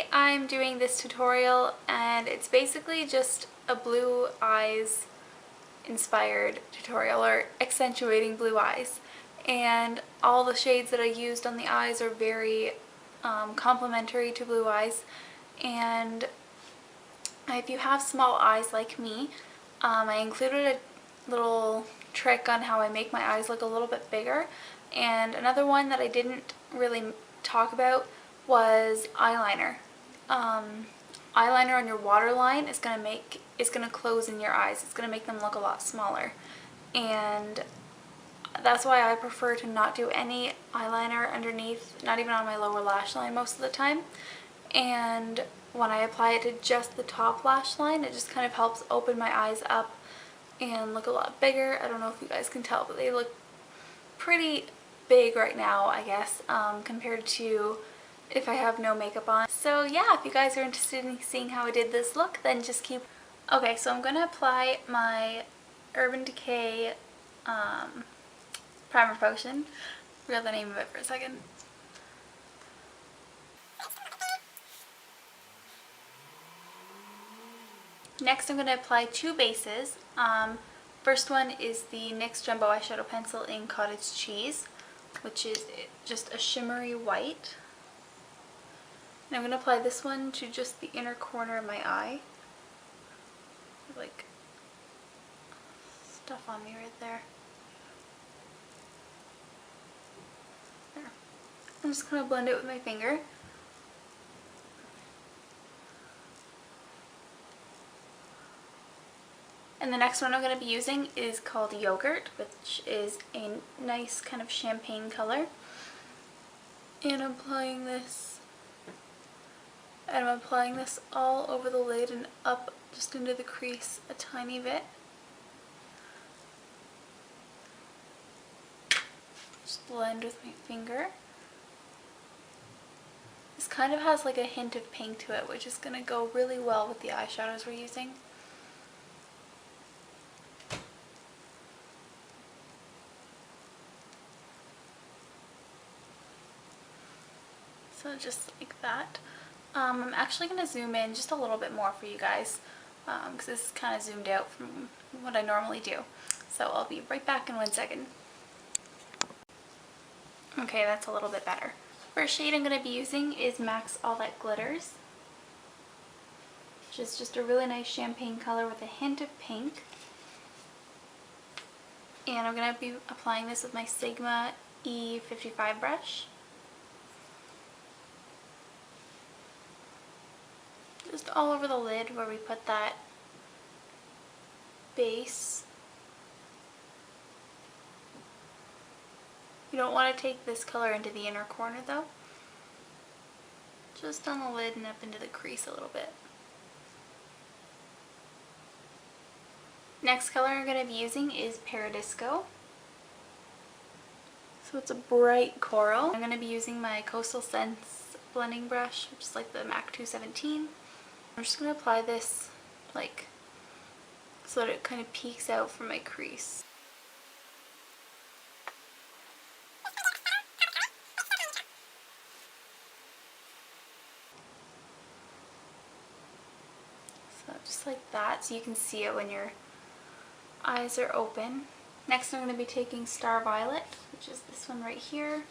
today I'm doing this tutorial and it's basically just a blue eyes inspired tutorial, or accentuating blue eyes, and all the shades that I used on the eyes are very complementary to blue eyes. And if you have small eyes like me, I included a little trick on how I make my eyes look a little bit bigger. And another one that I didn't really talk about was eyeliner. Eyeliner on your waterline is gonna close in your eyes. It's gonna make them look a lot smaller, and that's why I prefer to not do any eyeliner underneath, not even on my lower lash line most of the time. And when I apply it to just the top lash line, it just kind of helps open my eyes up and look a lot bigger. I don't know if you guys can tell, but they look pretty big right now, I guess, compared to if I have no makeup on. So yeah, if you guys are interested in seeing how I did this look, then just keep... Okay, so I'm going to apply my Urban Decay Primer Potion. Forgot the name of it for a second. Next I'm going to apply two bases. First one is the NYX Jumbo Eyeshadow Pencil in Cottage Cheese, which is just a shimmery white. And I'm going to apply this one to just the inner corner of my eye. Like stuff on me right there. There. I'm just going to blend it with my finger. And the next one I'm going to be using is called Yogurt, which is a nice kind of champagne color. And I'm applying this all over the lid and up just into the crease a tiny bit. Just blend with my finger. This kind of has like a hint of pink to it, which is going to go really well with the eyeshadows we're using. So just like that. I'm actually going to zoom in just a little bit more for you guys, because this is kind of zoomed out from what I normally do. So I'll be right back in 1 second. Okay, that's a little bit better. First shade I'm going to be using is MAC's All That Glitters, which is just a really nice champagne color with a hint of pink. And I'm going to be applying this with my Sigma E55 brush. Just all over the lid where we put that base. You don't want to take this color into the inner corner though. Just on the lid and up into the crease a little bit. Next color I'm going to be using is Paradisco. So it's a bright coral. I'm going to be using my Coastal Scents blending brush, which is like the MAC 217. I'm just going to apply this like so that it kind of peeks out from my crease. So just like that, so you can see it when your eyes are open. Next I'm going to be taking Star Violet, which is this one right here.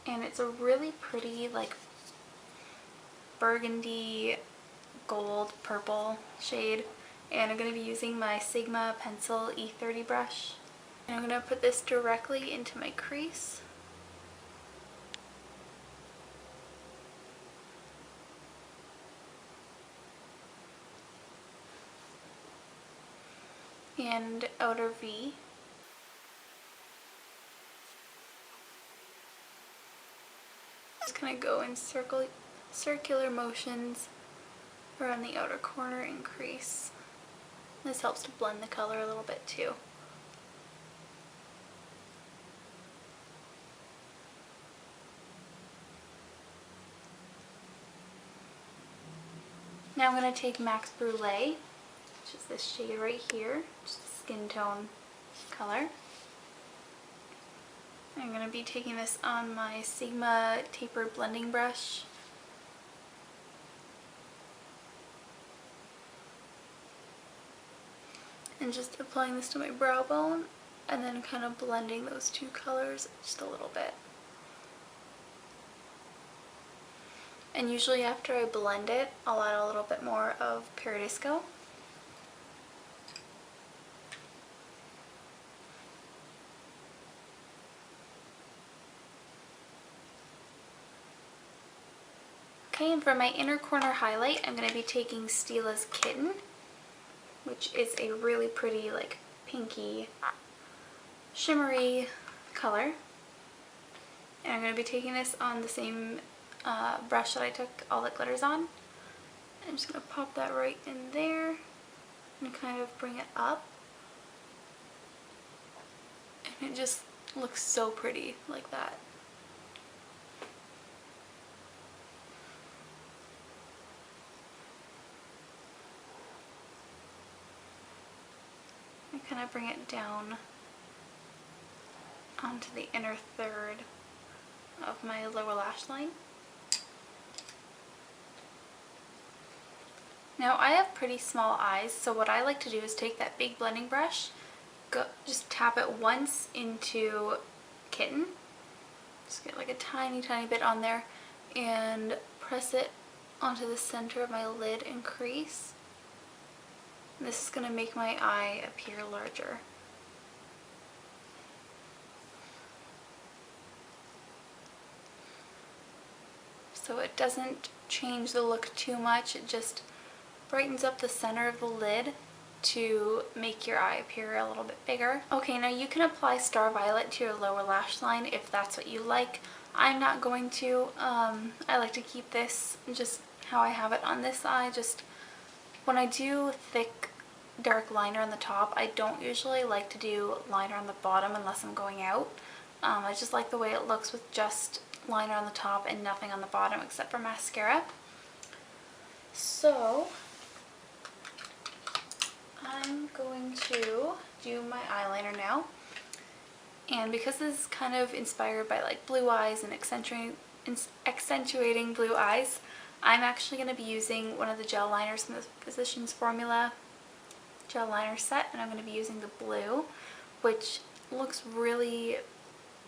And it's a really pretty like burgundy gold purple shade, and I'm going to be using my Sigma Pencil E30 brush, and I'm going to put this directly into my crease. And outer V. Just kind of go in circular motions around the outer corner and crease. This helps to blend the color a little bit too. Now I'm going to take Max Brulee, which is this shade right here, just a skin tone color. I'm going to be taking this on my Sigma tapered blending brush And just applying this to my brow bone and then kind of blending those two colors just a little bit. And usually after I blend it, I'll add a little bit more of Peridisco. Okay, and for my inner corner highlight, I'm going to be taking Stila's Kitten, which is a really pretty, like, pinky, shimmery color. And I'm going to be taking this on the same brush that I took all the glitters on. I'm just going to pop that right in there and kind of bring it up. And it just looks so pretty like that. Kind of bring it down onto the inner third of my lower lash line. Now I have pretty small eyes, so what I like to do is take that big blending brush, just tap it once into Kitten, just get like a tiny bit on there, and press it onto the center of my lid and crease. This is going to make my eye appear larger. So it doesn't change the look too much, it just brightens up the center of the lid to make your eye appear a little bit bigger. Okay, now you can apply Star Violet to your lower lash line if that's what you like. I'm not going to. I like to keep this just how I have it on this eye. Just when I do thick dark liner on the top, I don't usually like to do liner on the bottom unless I'm going out. I just like the way it looks with just liner on the top and nothing on the bottom except for mascara. So I'm going to do my eyeliner now, and because this is kind of inspired by like blue eyes and accentuating blue eyes, I'm actually going to be using one of the gel liners from the Physicians Formula gel liner set, and I'm going to be using the blue, which looks really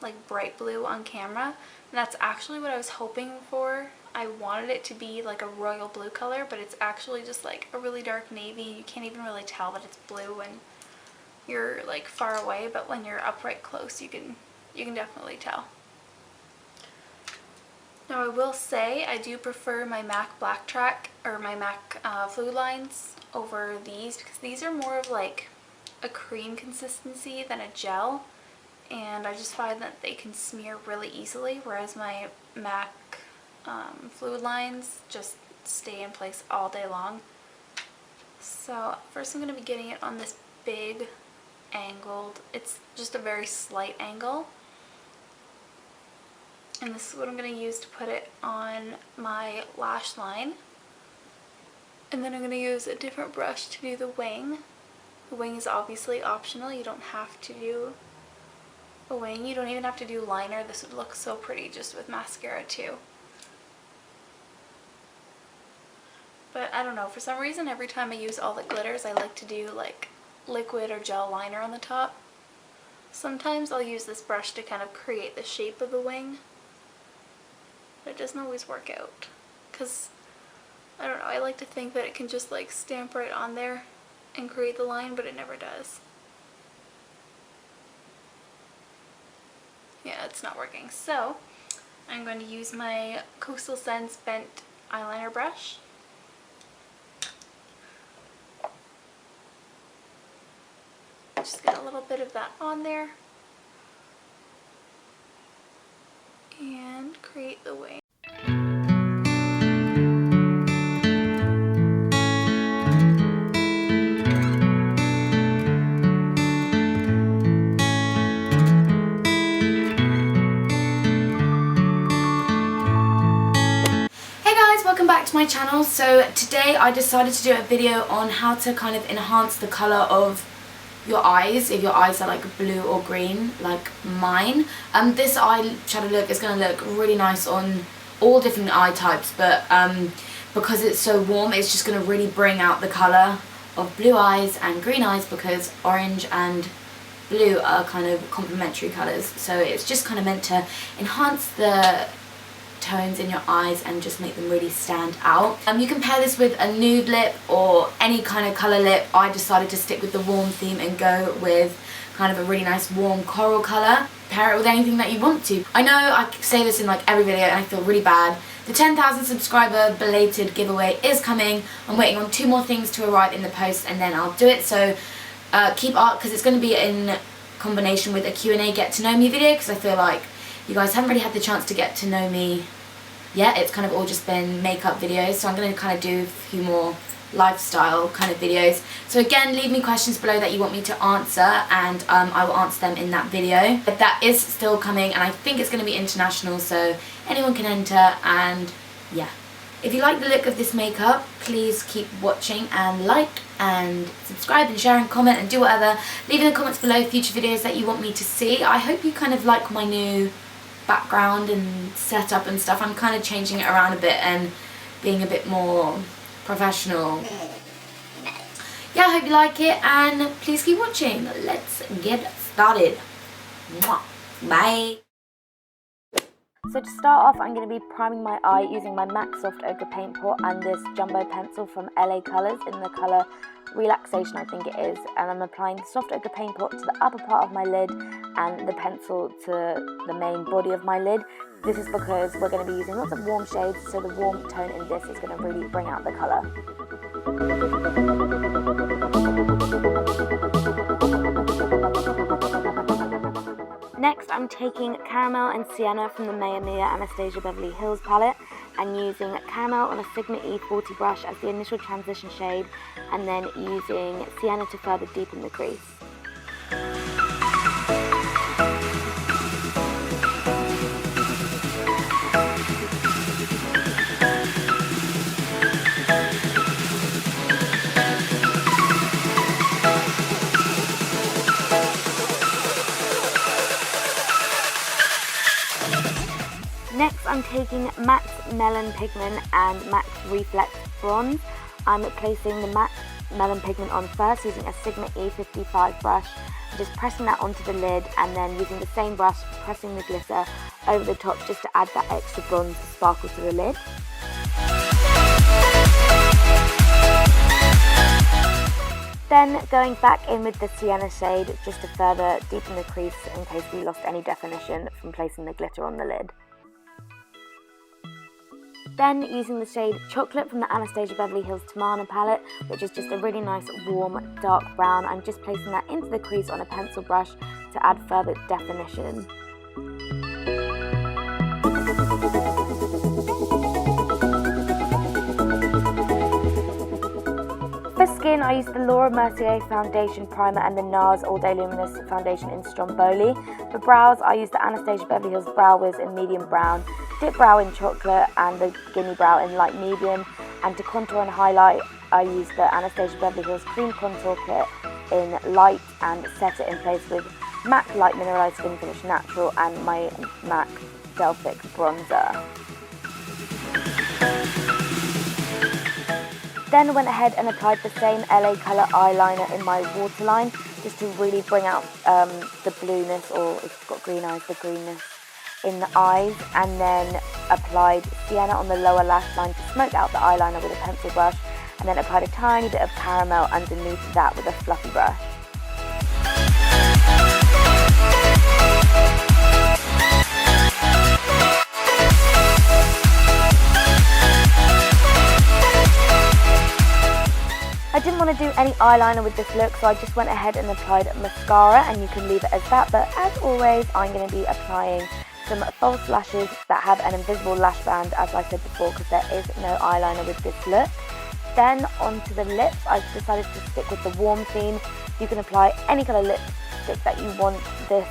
like bright blue on camera, and that's actually what I was hoping for. I wanted it to be like a royal blue color, but it's actually just like a really dark navy. You can't even really tell that it's blue when you're like far away, but when you're up right close you can definitely tell. Now I will say I do prefer my MAC Black Track or my MAC Fluid Lines over these, because these are more of like a cream consistency than a gel, and I just find that they can smear really easily, whereas my MAC Fluid Lines just stay in place all day long. So first I'm going to be getting it on this big angled, it's just a very slight angle, and this is what I'm going to use to put it on my lash line. And then I'm going to use a different brush to do the wing. The wing is obviously optional, you don't have to do a wing, you don't even have to do liner. This would look so pretty just with mascara too. But I don't know, for some reason every time I use all the glitters I like to do like liquid or gel liner on the top. Sometimes I'll use this brush to kind of create the shape of the wing, but it doesn't always work out, because I don't know, I like to think that it can just like stamp right on there and create the line, but it never does. Yeah, it's not working. So I'm going to use my Coastal Scents Bent eyeliner brush. Just get a little bit of that on there and create the wing. Welcome back to my channel. So today I decided to do a video on how to kind of enhance the colour of your eyes if your eyes are like blue or green like mine. This eyeshadow look is going to look really nice on all different eye types, but because it's so warm it's just going to really bring out the colour of blue eyes and green eyes because orange and blue are kind of complementary colours. So it's just kind of meant to enhance the tones in your eyes and just make them really stand out. You can pair this with a nude lip or any kind of colour lip. I decided to stick with the warm theme and go with kind of a really nice warm coral colour. Pair it with anything that you want to. I know I say this in like every video and I feel really bad. The 10,000 subscriber belated giveaway is coming. I'm waiting on 2 more things to arrive in the post and then I'll do it. So keep up, because it's going to be in combination with a Q&A get to know me video, because I feel like you guys haven't really had the chance to get to know me yet. It's kind of all just been makeup videos, so I'm going to kind of do a few more lifestyle kind of videos. So again, leave me questions below that you want me to answer, and I will answer them in that video. But that is still coming, and I think it's going to be international, so anyone can enter. And yeah, if you like the look of this makeup, please keep watching and like and subscribe and share and comment and do whatever. Leave in the comments below future videos that you want me to see. I hope you kind of like my new background and setup and stuff. I'm kind of changing it around a bit and being a bit more professional. Yeah, I hope you like it, and please keep watching. Let's get started. Mwah. Bye. So to start off, I'm going to be priming my eye using my MAC Soft Ochre Paint Pot and this jumbo pencil from LA Colors in the colour Relaxation, I think it is. And I'm applying the Soft Ochre Paint Pot to the upper part of my lid and the pencil to the main body of my lid. This is because we're going to be using lots of warm shades, so the warm tone in this is going to really bring out the colour. Next, I'm taking Caramel and Sienna from the Mia Mia Anastasia Beverly Hills palette and using Caramel on a Sigma E40 brush as the initial transition shade, and then using Sienna to further deepen the crease. Next, I'm taking MAC Melon Pigment and MAC Reflex Bronze. I'm placing the MAC Melon Pigment on first using a Sigma E55 brush, just pressing that onto the lid, and then using the same brush, pressing the glitter over the top just to add that extra bronze sparkle to the lid. Then going back in with the Sienna shade just to further deepen the crease in case we lost any definition from placing the glitter on the lid. Then using the shade Chocolate from the Anastasia Beverly Hills Tamana palette, which is just a really nice warm dark brown, I'm just placing that into the crease on a pencil brush to add further definition. For skin, I use the Laura Mercier Foundation Primer and the NARS All Day Luminous Foundation in Stromboli. For brows, I use the Anastasia Beverly Hills Brow Wiz in medium brown, Dip Brow in chocolate, and the Guinea Brow in light medium. And to contour and highlight, I use the Anastasia Beverly Hills Cream Contour Kit in light and set it in place with MAC Light Mineralized Skin Finish Natural and my MAC Delphic Bronzer. Then went ahead and applied the same LA Colour eyeliner in my waterline just to really bring out the blueness, or if you've got green eyes, the greenness in the eyes, and then applied Sienna on the lower lash line to smoke out the eyeliner with a pencil brush, and then applied a tiny bit of caramel underneath that with a fluffy brush. I didn't want to do any eyeliner with this look, so I just went ahead and applied mascara, and you can leave it as that, but as always I'm going to be applying some false lashes that have an invisible lash band, as I said before, because there is no eyeliner with this look. Then onto the lips, I decided to stick with the warm theme. You can apply any colour lipstick that you want. This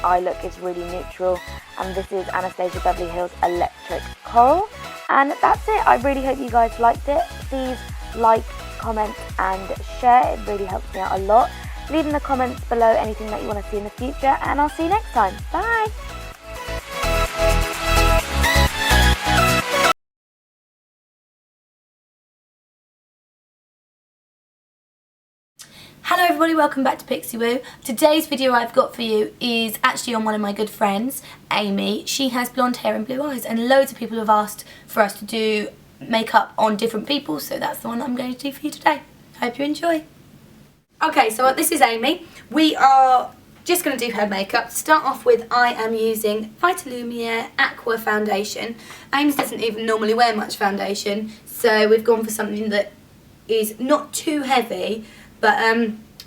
eye look is really neutral, and this is Anastasia Beverly Hills Electric Coral. And that's it. I really hope you guys liked it. Please like, comment and share. It really helps me out a lot. Leave in the comments below anything that you want to see in the future, and I'll see you next time. Bye! Hello everybody, welcome back to Pixie Woo. Today's video I've got for you is actually on one of my good friends, Amy. She has blonde hair and blue eyes, and loads of people have asked for us to do makeup on different people, so that's the one that I'm going to do for you today. Hope you enjoy. Okay, so this is Amy. We are just going to do her makeup. To start off with, I am using Vitalumiere Aqua Foundation. Amy doesn't even normally wear much foundation, so we've gone for something that is not too heavy, but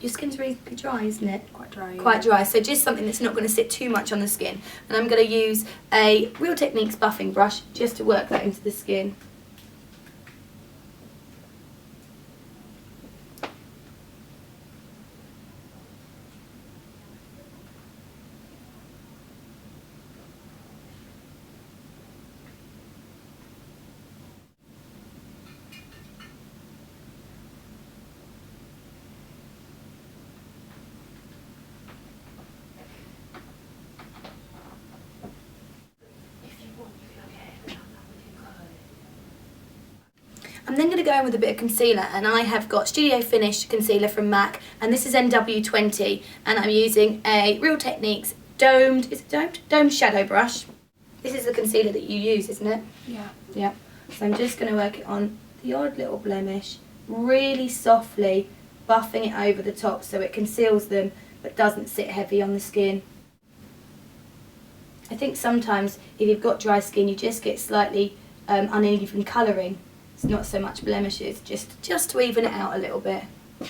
your skin's reasonably dry, isn't it? Quite dry. Yeah. Quite dry, so just something that's not going to sit too much on the skin. And I'm going to use a Real Techniques buffing brush just to work that into the skin. I'm then going to go in with a bit of concealer, and I have got Studio Finish concealer from MAC, and this is NW20, and I'm using a Real Techniques domed shadow brush. This is the concealer that you use, isn't it? Yeah. Yeah. So I'm just going to work it on the odd little blemish, really softly buffing it over the top so it conceals them but doesn't sit heavy on the skin. I think sometimes if you've got dry skin you just get slightly uneven colouring. It's not so much blemishes, just to even it out a little bit. A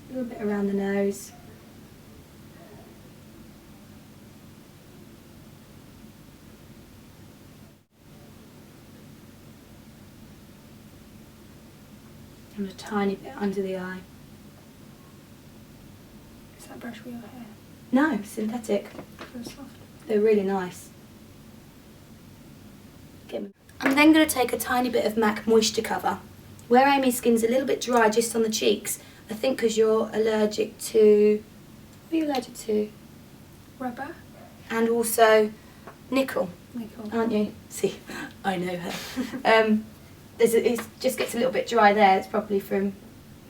little bit around the nose. And a tiny bit under the eye. Is that brush for your hair? No, synthetic. So soft. They're really nice. I'm then going to take a tiny bit of MAC Moisture Cover. Where Amy's skin's a little bit dry just on the cheeks, I think because you're allergic to... What are you allergic to? Rubber? And also nickel, Nickel. aren't you? See, I know her. It just gets a little bit dry there. It's probably from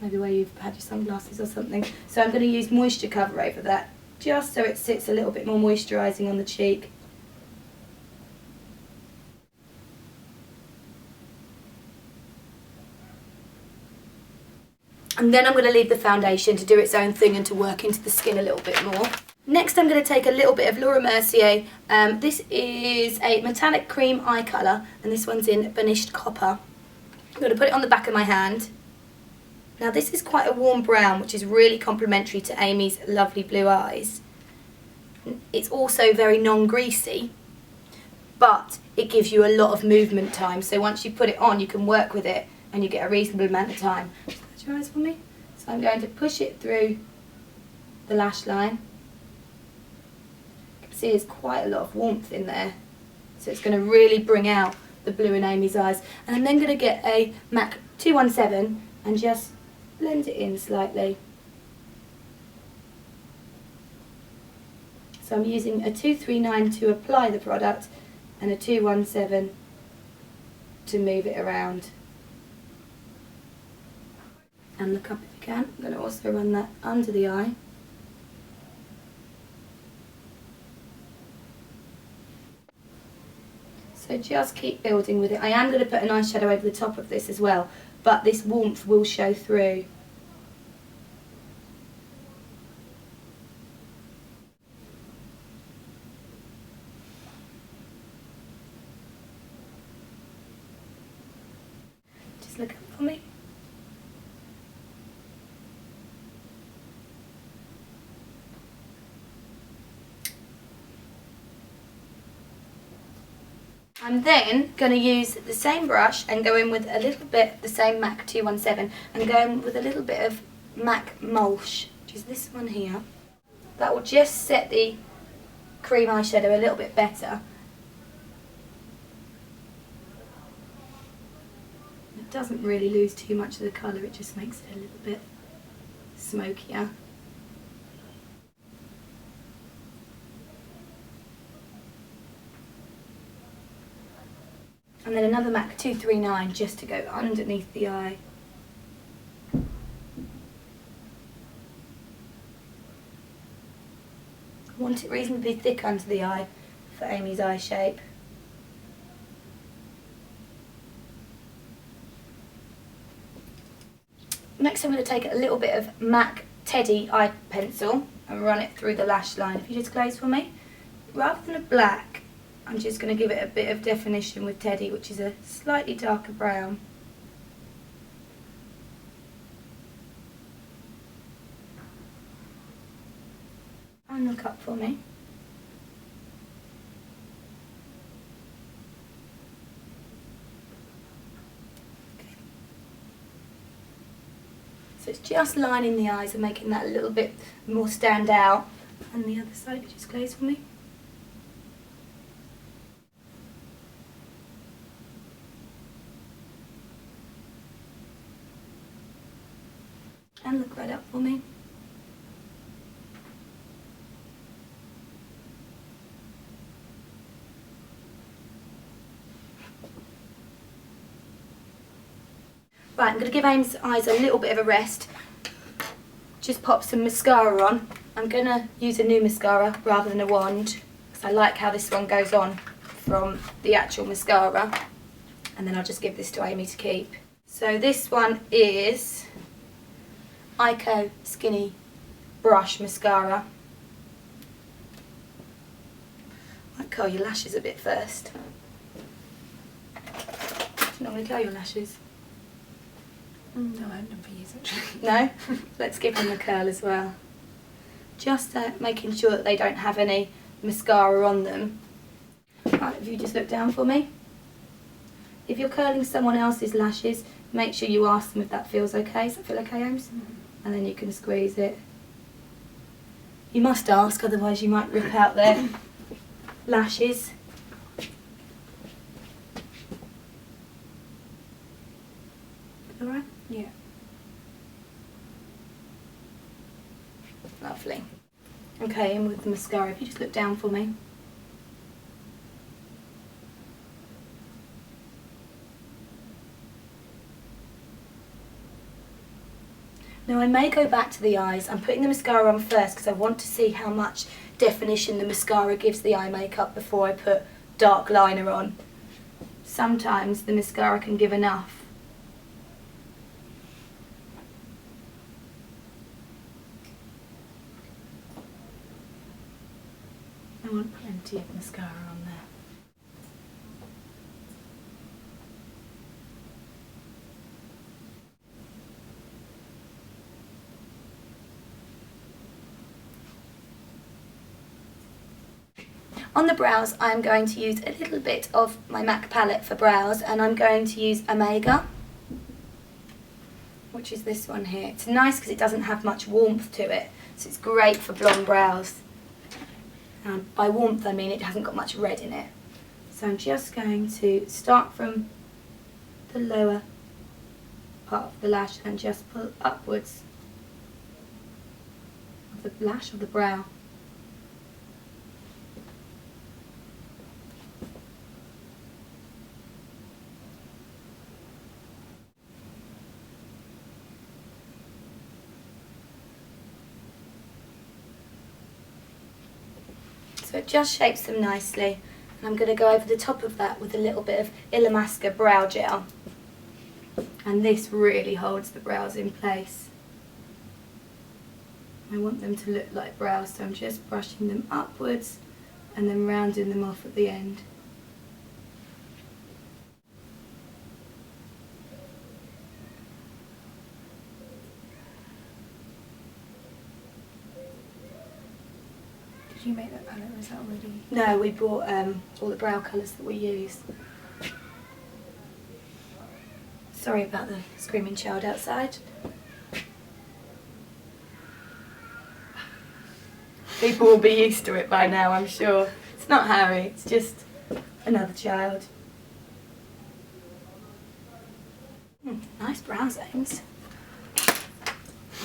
maybe where you've had your sunglasses or something. So I'm going to use Moisture Cover over that, just so it sits a little bit more moisturising on the cheek. And then I'm going to leave the foundation to do its own thing and to work into the skin a little bit more. Next I'm going to take a little bit of Laura Mercier. This is a metallic cream eye colour, and this one's in burnished copper. I'm going to put it on the back of my hand. Now this is quite a warm brown, which is really complementary to Amy's lovely blue eyes. It's also very non-greasy, but it gives you a lot of movement time, so once you put it on you can work with it and you get a reasonable amount of time. Close your eyes for me. So I'm going to push it through the lash line. You can see there's quite a lot of warmth in there, so it's going to really bring out the blue in Amy's eyes. And I'm then going to get a MAC 217 and just blend it in slightly. So I'm using a 239 to apply the product and a 217 to move it around. And look up if you can. I'm going to also run that under the eye. So just keep building with it. I am going to put an eyeshadow over the top of this as well, but this warmth will show through. Just look up for me. I'm then going to use the same brush and go in with a little bit, the same MAC 217, and go in with a little bit of MAC Mulch, which is this one here. That will just set the cream eyeshadow a little bit better. It doesn't really lose too much of the colour, it just makes it a little bit smokier. And then another MAC 239 just to go underneath the eye. want it reasonably thick under the eye for Amy's eye shape. Next I'm going to take a little bit of MAC Teddy eye pencil and run it through the lash line. If you just close for me. Rather than a black, I'm just going to give it a bit of definition with Teddy, which is a slightly darker brown. And look up for me. So it's just lining the eyes and making that a little bit more stand out. And the other side, just close for me. And look right up for me. Right, I'm going to give Amy's eyes a little bit of a rest. Just pop some mascara on. I'm going to use a new mascara rather than a wand, because I like how this one goes on from the actual mascara. And then I'll just give this to Amy to keep. So this one is Ico Skinny Brush Mascara. I might curl your lashes a bit first. Do you normally curl your lashes? No, I've never used it. No? Let's give them a curl as well. Just making sure that they don't have any mascara on them. Right, if you just look down for me. If you're curling someone else's lashes, make sure you ask them if that feels okay. Does that feel okay, Ames? And then you can squeeze it. You must ask, otherwise you might rip out their lashes. Alright? Yeah. Lovely. Okay, and with the mascara, if you just look down for me. Now I may go back to the eyes. I'm putting the mascara on first because I want to see how much definition the mascara gives the eye makeup before I put dark liner on. Sometimes the mascara can give enough. I want plenty of mascara on there. On the brows, I'm going to use a little bit of my MAC palette for brows, and I'm going to use Omega, which is this one here. It's nice because it doesn't have much warmth to it, so it's great for blonde brows. By warmth I mean it hasn't got much red in it. So I'm just going to start from the lower part of the lash and just pull upwards of the lash of the brow. So it just shapes them nicely, and I'm going to go over the top of that with a little bit of Illamasqua brow gel, and this really holds the brows in place. I want them to look like brows, so I'm just brushing them upwards and then rounding them off at the end. Did you make that palette, or is that already? No, we bought all the brow colours that we use. Sorry about the screaming child outside. People will be used to it by now, I'm sure. It's not Harry, it's just another child. Nice brows, Ames.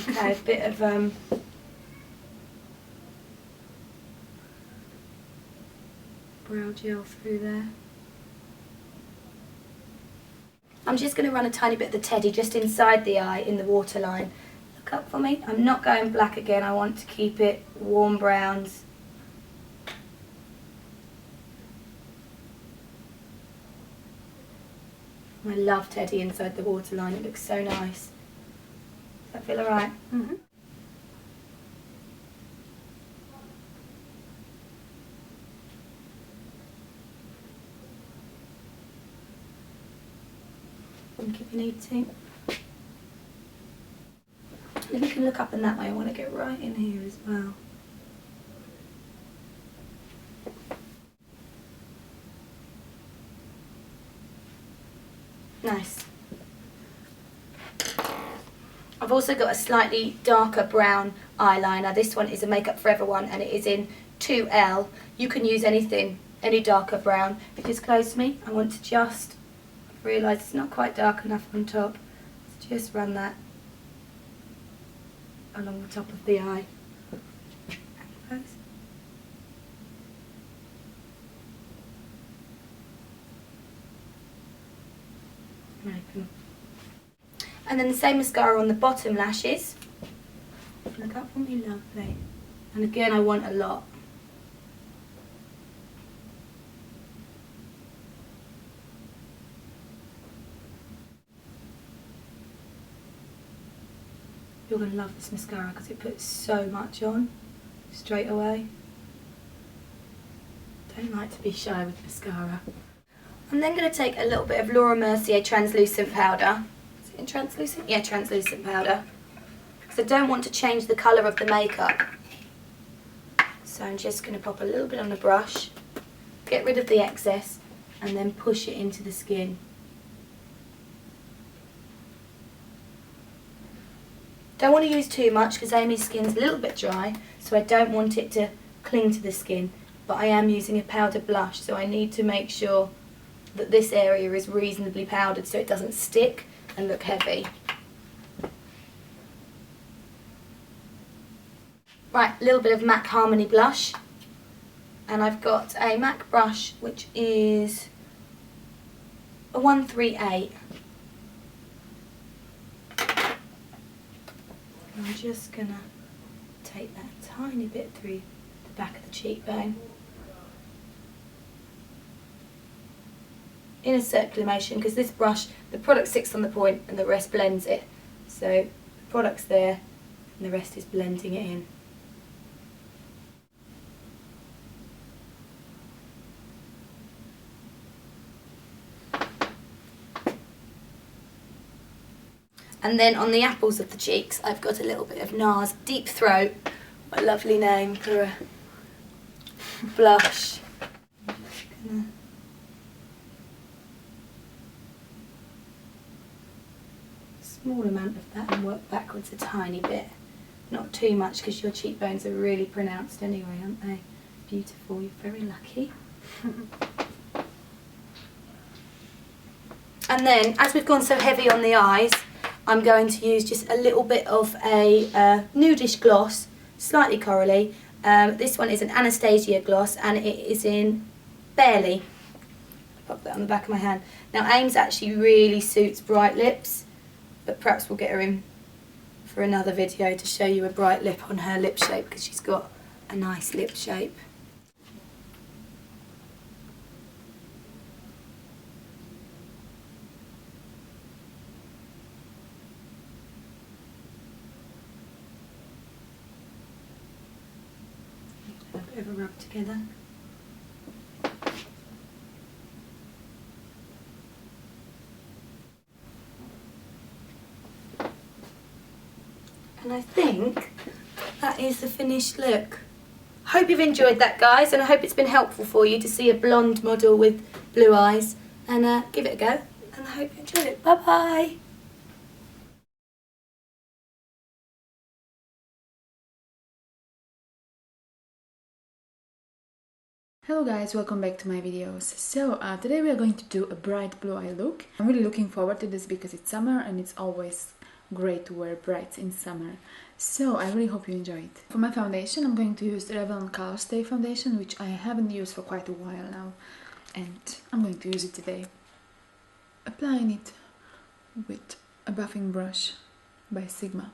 Okay, a bit of brow gel through there. I'm just going to run a tiny bit of the Teddy just inside the eye in the waterline. Look up for me. I'm not going black again, I want to keep it warm browns I love Teddy inside the waterline. It looks so nice. Does that feel alright? Mm-hmm. Blink if you need to. And if you can look up and that way, I want to get right in here as well. Nice. I've also got a slightly darker brown eyeliner. This one is a Makeup Forever one and it is in 2L. You can use anything, any darker brown. If you just close to me, I want to just realise it's not quite dark enough on top. So just run that along the top of the eye. And close. And open. And then the same mascara on the bottom lashes. Look up for me, lovely. And again, I want a lot. You're going to love this mascara because it puts so much on straight away. Don't like to be shy with mascara. I'm then going to take a little bit of Laura Mercier translucent powder. Is it in translucent? Yeah, translucent powder. Because I don't want to change the colour of the makeup. So I'm just going to pop a little bit on the brush, get rid of the excess, and then push it into the skin. Don't want to use too much because Amy's skin's a little bit dry, so I don't want it to cling to the skin. But I am using a powdered blush, so I need to make sure that this area is reasonably powdered so it doesn't stick and look heavy. Right, a little bit of MAC Harmony blush. And I've got a MAC brush which is a 138. I'm just going to take that tiny bit through the back of the cheekbone. In a circular motion, because this brush, the product sits on the point and the rest blends it. So the product's there and the rest is blending it in. And then on the apples of the cheeks, I've got a little bit of NARS Deep Throat. What a lovely name for a blush. Small amount of that and work backwards a tiny bit. Not too much because your cheekbones are really pronounced anyway, aren't they? Beautiful, you're very lucky. And then, as we've gone so heavy on the eyes, I'm going to use just a little bit of a nudish gloss, slightly corally. This one is an Anastasia gloss and it is in Barely. Pop that on the back of my hand. Now Ames actually really suits bright lips, but perhaps we'll get her in for another video to show you a bright lip on her lip shape because she's got a nice lip shape. A bit of a rub together. And I think that is the finished look. Hope you've enjoyed that, guys, and I hope it's been helpful for you to see a blonde model with blue eyes. And give it a go, and I hope you enjoyed it. Bye bye. Hello guys, welcome back to my videos. So today we are going to do a bright blue eye look. I'm really looking forward to this because it's summer and it's always great to wear brights in summer. So I really hope you enjoy it. For my foundation I'm going to use the Revlon Color Stay foundation, which I haven't used for quite a while now, and I'm going to use it today. Applying it with a buffing brush by Sigma.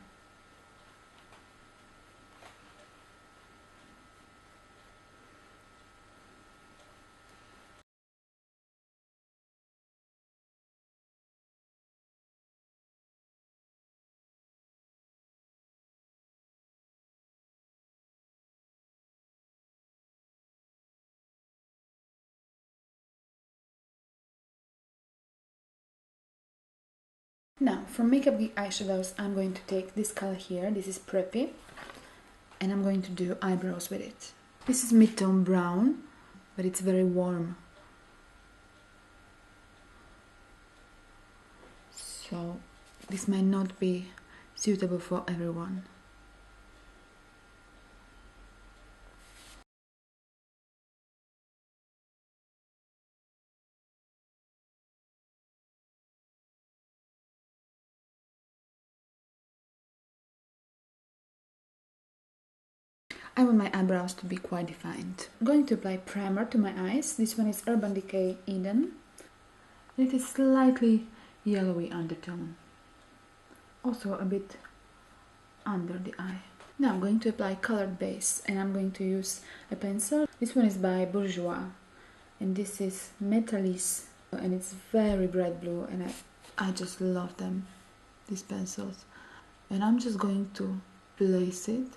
Now, for Makeup Geek eyeshadows, I'm going to take this color here. This is Preppy. And I'm going to do eyebrows with it. This is mid-tone brown, but it's very warm. So this might not be suitable for everyone. I want my eyebrows to be quite defined. I'm going to apply primer to my eyes. This one is Urban Decay Eden. It is slightly yellowy undertone. Also a bit under the eye. Now I'm going to apply colored base and I'm going to use a pencil. This one is by Bourjois and this is Metalis and it's very bright blue and I just love them, these pencils. And I'm just going to place it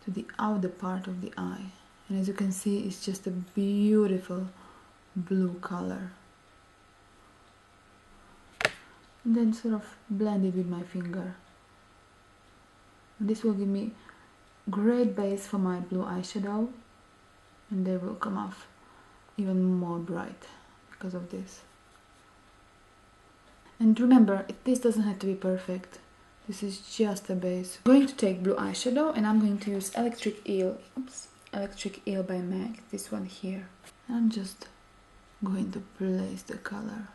to the outer part of the eye, and as you can see it's just a beautiful blue color, and then sort of blend it with my finger. And this will give me great base for my blue eyeshadow, and they will come off even more bright because of this. And remember, this doesn't have to be perfect. This is just a base. I'm going to take blue eyeshadow and I'm going to use Electric Eel. Electric Eel by MAC. This one here. I'm just going to place the color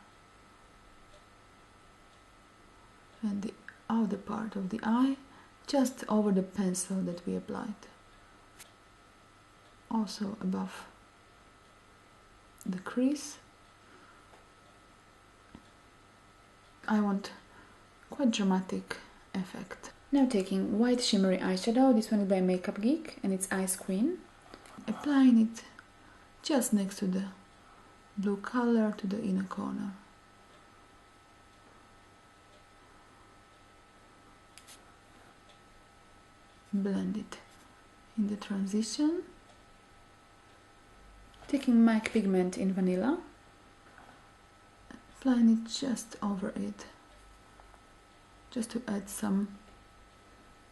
and the outer part of the eye just over the pencil that we applied. Also above the crease. I want quite dramatic effect. Now taking white shimmery eyeshadow, this one is by Makeup Geek and it's Ice Queen. Applying it just next to the blue color to the inner corner. Blend it in the transition. Taking MAC pigment in Vanilla. Applying it just over it. Just to add some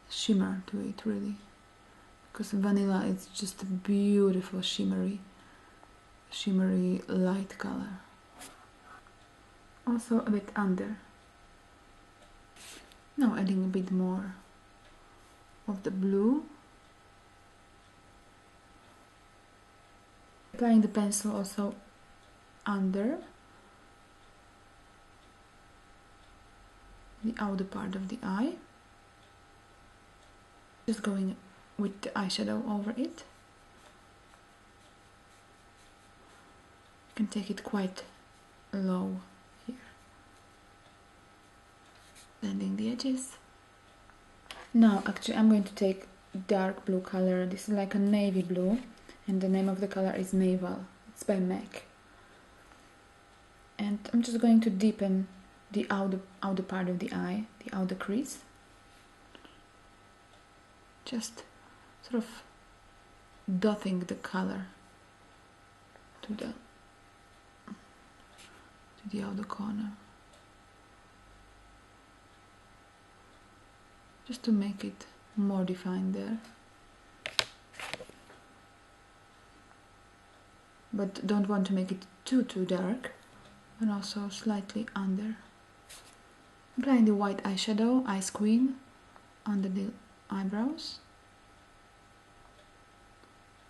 shimmer to it, really, because vanilla is just a beautiful shimmery light color. Also a bit under. Now adding a bit more of the blue. Applying the pencil also under the outer part of the eye. Just going with the eyeshadow over it. You can take it quite low here. Blending the edges. Now actually I'm going to take dark blue color. This is like a navy blue and the name of the color is Naval. It's by MAC. And I'm just going to deepen the outer part of the eye, the outer crease. Just sort of dotting the color to the outer corner. Just to make it more defined there. But don't want to make it too dark, and also slightly under. Applying the white eyeshadow, Ice Queen, under the eyebrows.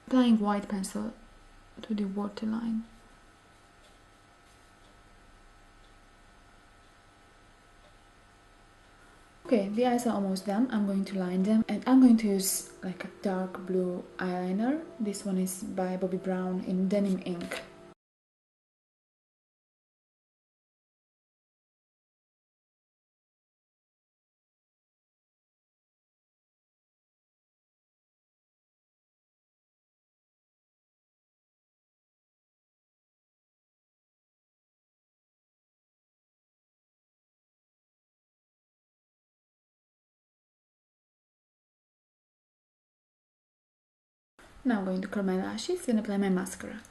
Applying white pencil to the waterline. Okay, the eyes are almost done. I'm going to line them and I'm going to use like a dark blue eyeliner. This one is by Bobbi Brown in Denim Ink. Now I'm going to curl my lashes and apply my mascara.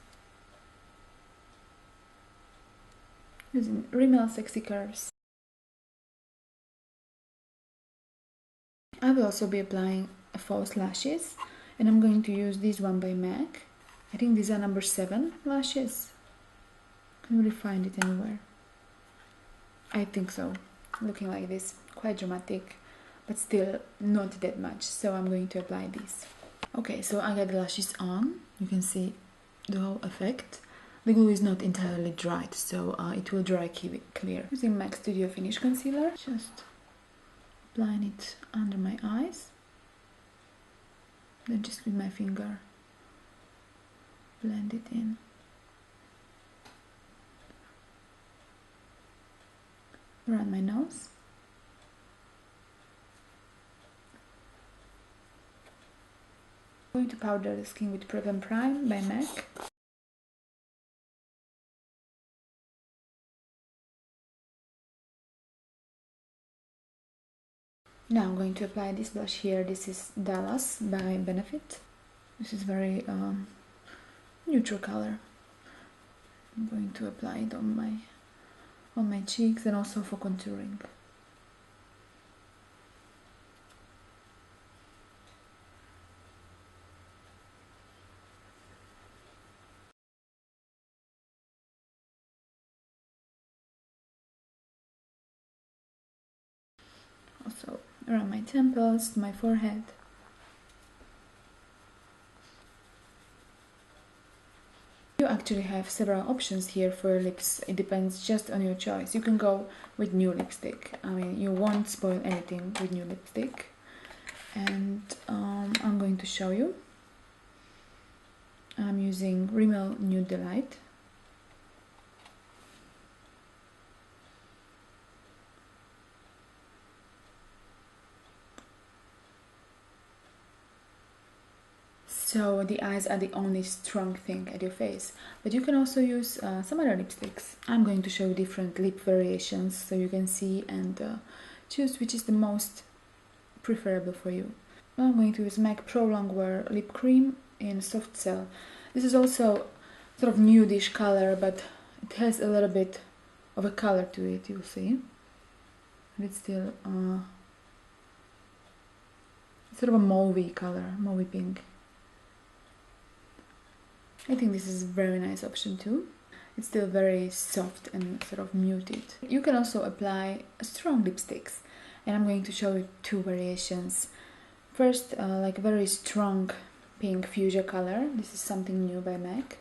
Using Rimmel Sexy Curves. I will also be applying false lashes, and I'm going to use this one by MAC. I think these are number 7 lashes. Can't really find it anywhere. I think so. Looking like this, quite dramatic, but still not that much. So I'm going to apply this. Okay, so I got the lashes on. You can see the whole effect. The glue is not entirely dried, so it will dry clear. Using MAC Studio Finish Concealer, just applying it under my eyes. Then just with my finger, blend it in. Around my nose. I'm going to powder the skin with Prep & Prime by MAC. Now I'm going to apply this blush here. This is Dallas by Benefit. This is very neutral color. I'm going to apply it on my cheeks and also for contouring. Also around my temples, my forehead. You actually have several options here for your lips. It depends just on your choice. You can go with nude lipstick. I mean, you won't spoil anything with nude lipstick. And I'm going to show you. I'm using Rimmel Nude Delight. So the eyes are the only strong thing at your face, but you can also use some other lipsticks. I'm going to show different lip variations so you can see and choose which is the most preferable for you. Now I'm going to use MAC Pro Longwear Lip Cream in Soft Cell. This is also sort of nudish color, but it has a little bit of a color to it, you'll see. And it's still sort of a mauvey color, mauvey pink. I think this is a very nice option too. It's still very soft and sort of muted. You can also apply strong lipsticks, and I'm going to show you 2 variations. First, like a very strong pink fuchsia color. This is something new by MAC.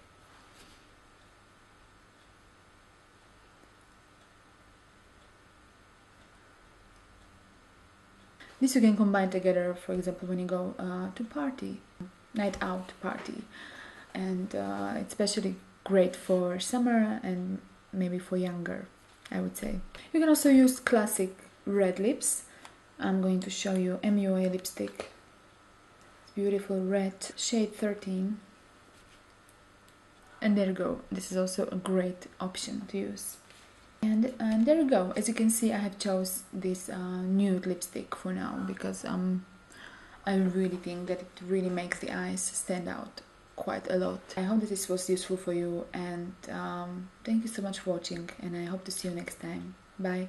This you can combine together, for example, when you go to party, night out party. And it's especially great for summer and maybe for younger, I would say. You can also use classic red lips. I'm going to show you MUA lipstick. It's beautiful red, shade 13. And there you go. This is also a great option to use. And there you go. As you can see, I have chose this nude lipstick for now because I really think that it really makes the eyes stand out quite a lot. I hope that this was useful for you, and thank you so much for watching, and I hope to see you next time. Bye.